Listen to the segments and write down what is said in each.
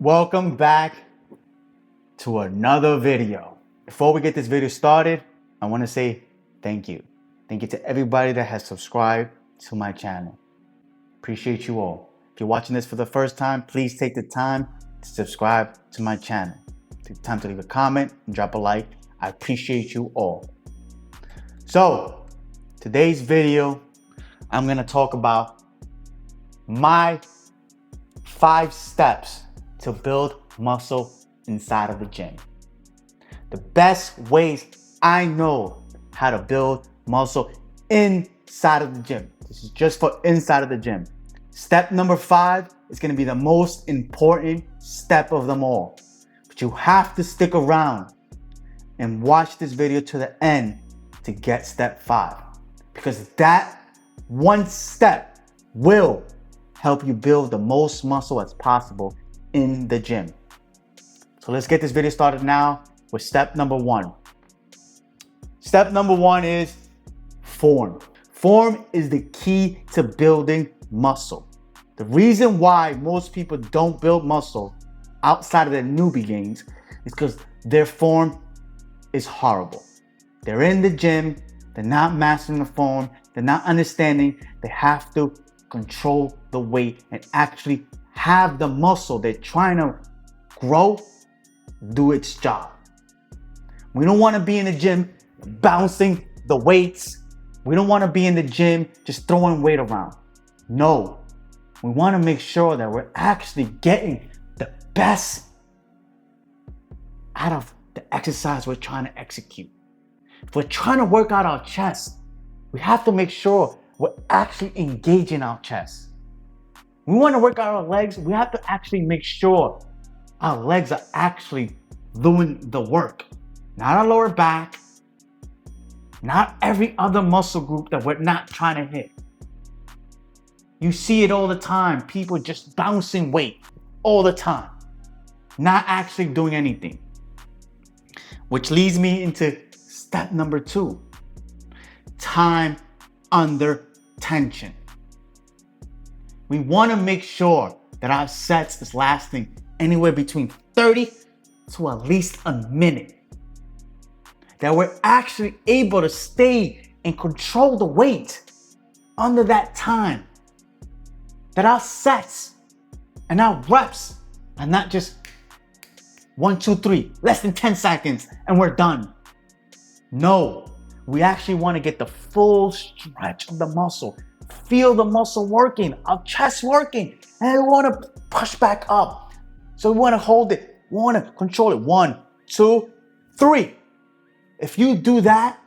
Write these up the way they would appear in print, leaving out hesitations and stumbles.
Welcome back to another video. Before we get this video started, I want to say thank you. Thank you to everybody that has subscribed to my channel. Appreciate you all. If you're watching this for the first time, please take the time to subscribe to my channel. Take the time to leave a comment and drop a like. I appreciate you all. So, today's video, I'm going to talk about my 5 steps to build muscle inside of the gym. The best ways I know how to build muscle inside of the gym. This is just for inside of the gym. Step number 5 is going to be the most important step of them all. But you have to stick around and watch this video to the end to get step 5. Because that one step will help you build the most muscle as possible in the gym. So let's get this video started now with step number 1. Step number 1 is form. Form is the key to building muscle. The reason why most people don't build muscle outside of their newbie gains is because their form is horrible. They're in the gym, they're not mastering the form, they're not understanding they have to control the weight and actually have the muscle they're trying to grow do its job. We don't want to be in the gym bouncing the weights. We don't want to be in the gym just throwing weight around. No, we want to make sure that we're actually getting the best out of the exercise we're trying to execute. If we're trying to work out our chest, we have to make sure we're actually engaging our chest. We want to work out our legs, we have to actually make sure our legs are actually doing the work. Not our lower back, not every other muscle group that we're not trying to hit. You see it all the time, people just bouncing weight all the time, not actually doing anything. Which leads me into step number 2, time under tension. We want to make sure that our sets is lasting anywhere between 30 to at least a minute. That we're actually able to stay and control the weight under that time. That our sets and our reps are not just 1, 2, 3, less than 10 seconds and we're done. No, we actually want to get the full stretch of the muscle. Feel the muscle working, our chest working, and we want to push back up. So we want to hold it, we want to control it. 1, 2, 3. If you do that,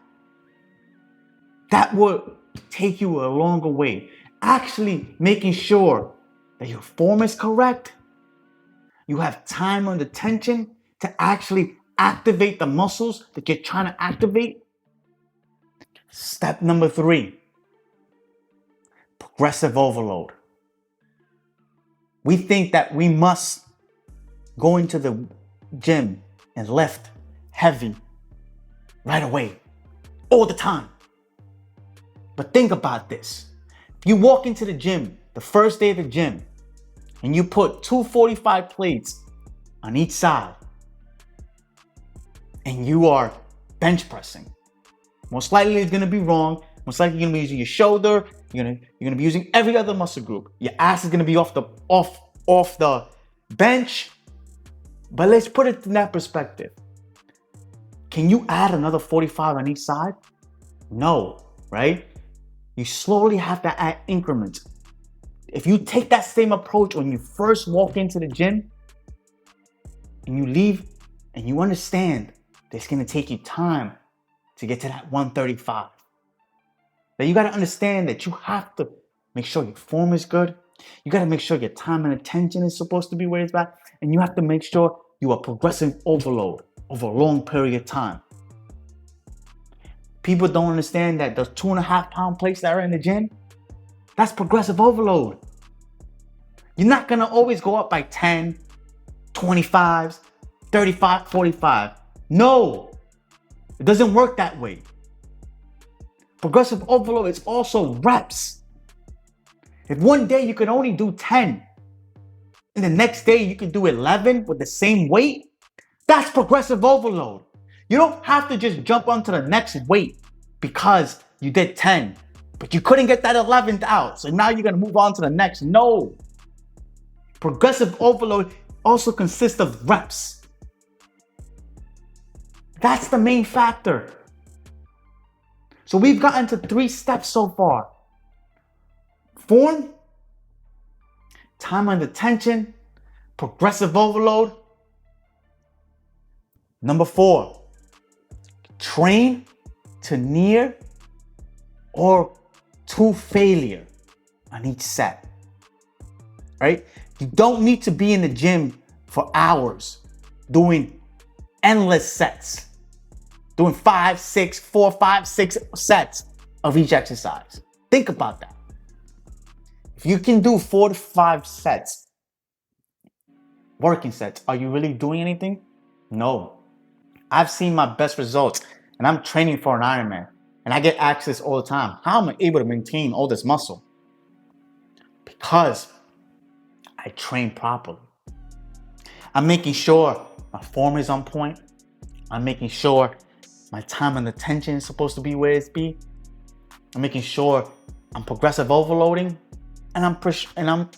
that will take you a longer way. Actually making sure that your form is correct. You have time under tension to actually activate the muscles that you're trying to activate. Step number 3, progressive overload. We think that we must go into the gym and lift heavy right away, all the time. But think about this. If you walk into the gym, the first day of the gym, and you put 245 plates on each side, and you are bench pressing, most likely it's gonna be wrong. Most likely you're gonna be using your shoulder. You're gonna be using every other muscle group. Your ass is gonna be off the bench. But let's put it in that perspective. Can you add another 45 on each side? No, right? You slowly have to add increments. If you take that same approach when you first walk into the gym and you leave and you understand that it's gonna take you time to get to that 135. Now you gotta understand that you have to make sure your form is good. You gotta make sure your time and attention is supposed to be where it's at. And you have to make sure you are progressive overload over a long period of time. People don't understand that those 2.5 pound plates that are in the gym, that's progressive overload. You're not gonna always go up by 10, 25s, 35, 45. No, it doesn't work that way. Progressive overload is also reps. If one day you can only do 10, and the next day you can do 11 with the same weight, that's progressive overload. You don't have to just jump onto the next weight because you did 10, but you couldn't get that 11th out. So now you're going to move on to the next. No. Progressive overload also consists of reps. That's the main factor. So we've gotten to 3 steps so far. Form, time under tension, progressive overload. Number 4, train to near or to failure on each set, right? You don't need to be in the gym for hours doing endless sets, doing 4, 5, 6 sets of each exercise. Think about that. If you can do 4 to 5 sets, working sets, are you really doing anything? No. I've seen my best results and I'm training for an Ironman and I get access all the time. How am I able to maintain all this muscle? Because I train properly. I'm making sure my form is on point. I'm making sure my time under tension is supposed to be where it's be. I'm making sure I'm progressive overloading, and I'm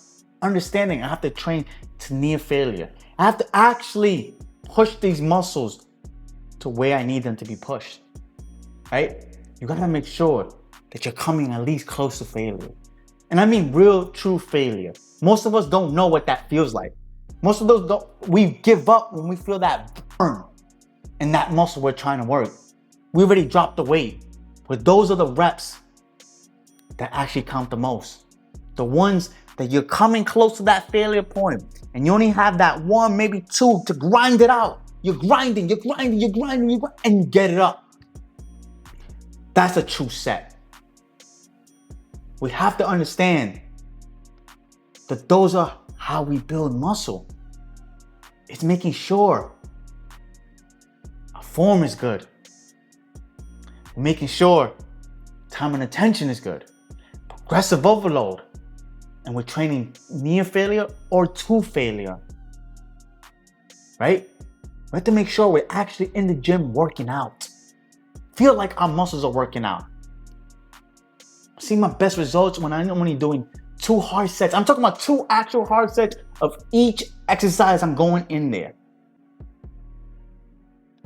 understanding I have to train to near failure. I have to actually push these muscles to where I need them to be pushed, right? You gotta make sure that you're coming at least close to failure. And I mean real, true failure. Most of us don't know what that feels like. Most of those we give up when we feel that burn in that muscle we're trying to work. We already dropped the weight. But those are the reps that actually count the most. The ones that you're coming close to that failure point and you only have that 1, maybe 2 to grind it out. You're grinding, and you get it up. That's a true set. We have to understand that those are how we build muscle. It's making sure our form is good. Making sure time and attention is good. Progressive overload. And we're training near failure or to failure. Right? We have to make sure we're actually in the gym working out. Feel like our muscles are working out. I see my best results when I'm only doing 2 hard sets. I'm talking about 2 actual hard sets of each exercise I'm going in there.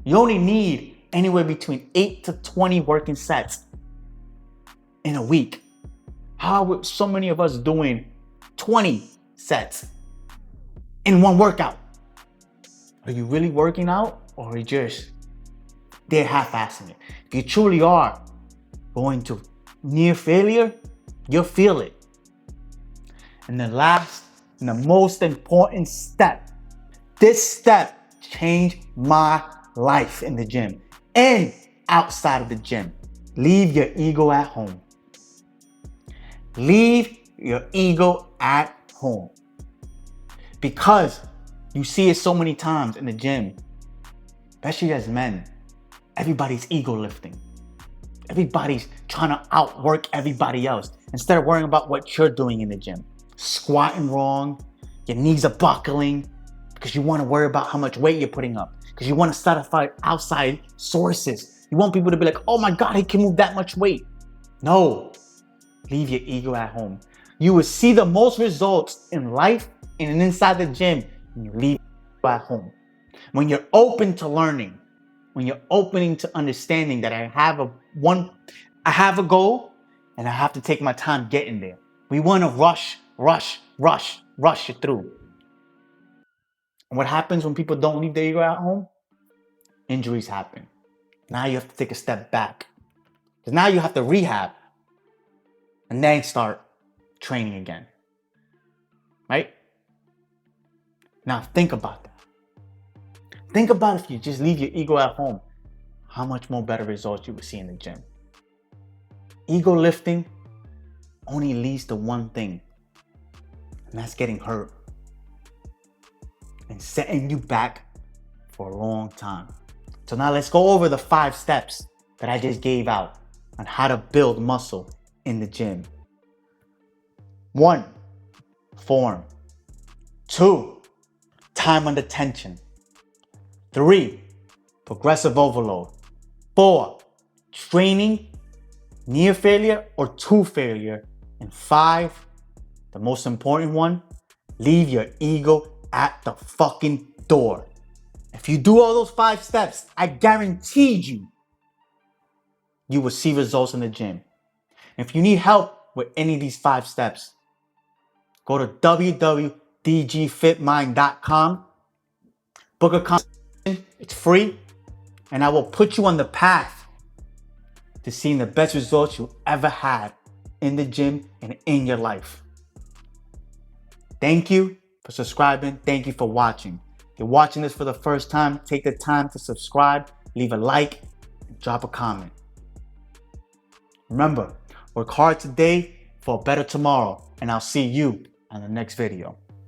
You only need anywhere between 8 to 20 working sets in a week. How are so many of us doing 20 sets in one workout? Are you really working out or are you just there half-assing it? If you truly are going to near failure, you'll feel it. And the last and the most important step, this step changed my life in the gym and outside of the gym. Leave your ego at home. Leave your ego at home. Because you see it so many times in the gym, especially as men, everybody's ego lifting. Everybody's trying to outwork everybody else instead of worrying about what you're doing in the gym. Squatting wrong, your knees are buckling because you want to worry about how much weight you're putting up, because you want to satisfy outside sources. You want people to be like, oh my God, he can move that much weight. No, leave your ego at home. You will see the most results in life and inside the gym when you leave at home. When you're open to learning, when you're opening to understanding that I have a goal and I have to take my time getting there. We want to rush it through. And what happens when people don't leave their ego at home? Injuries happen. Now you have to take a step back. Because now you have to rehab and then start training again. Right? Now think about that. Think about if you just leave your ego at home, how much more better results you will see in the gym. Ego lifting only leads to one thing, and that's getting hurt and setting you back for a long time. So now let's go over the 5 steps that I just gave out on how to build muscle in the gym. 1, form. 2, time under tension. 3, progressive overload. 4, training near failure or to failure. And 5, the most important one, leave your ego at the fucking door. If you do all those 5 steps, I guarantee you will see results in the gym. If you need help with any of these 5 steps, go to www.dgfitmind.com, book a consultation, it's free, and I will put you on the path to seeing the best results you ever had in the gym and in your life. Thank you for subscribing. Thank you for watching. If you're watching this for the first time, take the time to subscribe, leave a like, and drop a comment. Remember, work hard today for a better tomorrow, and I'll see you on the next video.